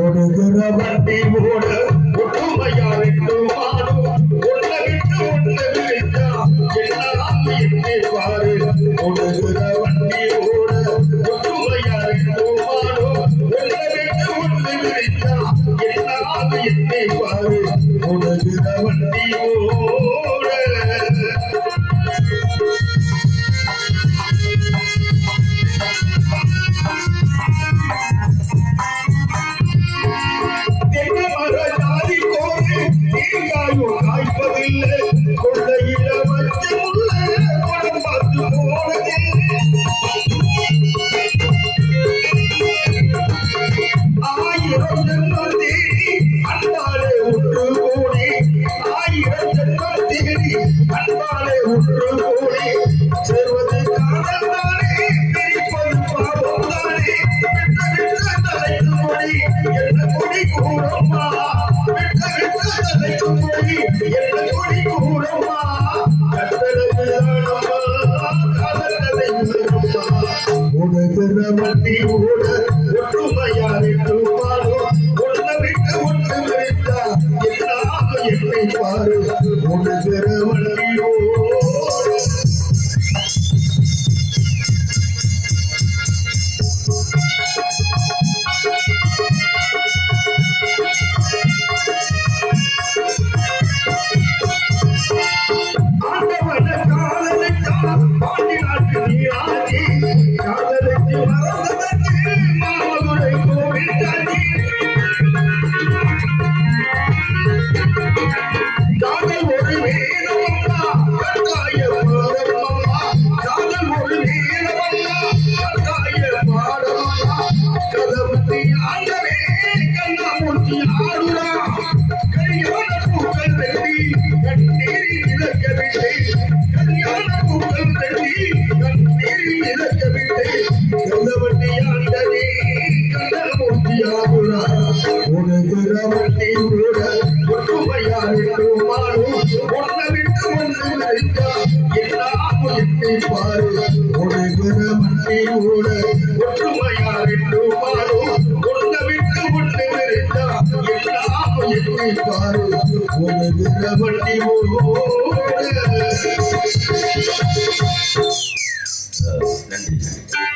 ஓடுகிற வண்டி ஓட ஒற்றுமையாரிட்டு மாறும் ஒன்ன விட்டு ஒன்று விழித்தா எல்லாம் எண்ணி பாரு. ஓடுகிற வண்டி ஓட ஒற்றுமையாரிட்டு மாறும் ஒன்ன விட்டு ஒன்று விழித்தா எல்லாம் எண்ணி பாரு. ஓடுகிற வண்டி ஓட காய்ப்பதில்லை கொள்ளையில வச்சு படம் பார்த்து போனது. ஆயிரம் ஜென்மம் தேடி அன்பாலே ஒன்று கோடி. ஆயிரம் ஜென்மம் தேடி அன்பாலே ஒன்று கோடி. சேர்வது காதல் தானே, பிரிப்பது பாவம் தானே. விட்டு விட்டு தலைத்து மொழி என்ன கொடி கூடம்மா. விட்டு விட்டு தலைத்து மொழி என்ன கொடி கூடம்மா. ஓடுகிற வண்டி ஓட ஒற்றுமையாரிட்டு பாரும் ஒன்ன விட்டு ஒன்று விழித்தா எல்லாம் எண்ணி பாரு. ஓடுகிற வண்டி ஓட பாண்டி நாட்டு நீராஜி காதலுக்கு மறந்ததற்கு மாமதுரை கோவில் ஜாதி. காதல் ஒரு வேதமம்மா கட்டாய பாடமம்மா. காதல் ஒரு வேதமம்மா கட்டாய பாடமம்மா. கதவுத்தி ஆண்டவே கண்ணாமூர்த்தி ஆடுறா. கல்யாண பூக்கள் வெட்டி கண்ணீரி இழக்கவில்லை. கல்யாண பூக்கள் வெட்டி கண்ணீரி இழக்கவில்லை. கதவட்டி ஆண்டவே கண்ணாமூர்த்தி ஆடுறா. ஓடுகிற வண்டி ஓட ஒற்றுமையாரிட்டு மாறும் ஒன்ன விட்டு ஒன்று விழித்தா எல்லாம் எண்ணி பாரு. ஓடுகிற வண்டி ஓட ஒற்றுமையாரிட்டு மாறும் ஒன்ன விட்டு ஒன்று விழித்தா எல்லாம் எண்ணி பாரு. ஓடுகிற வண்டி ஓட. நன்றி.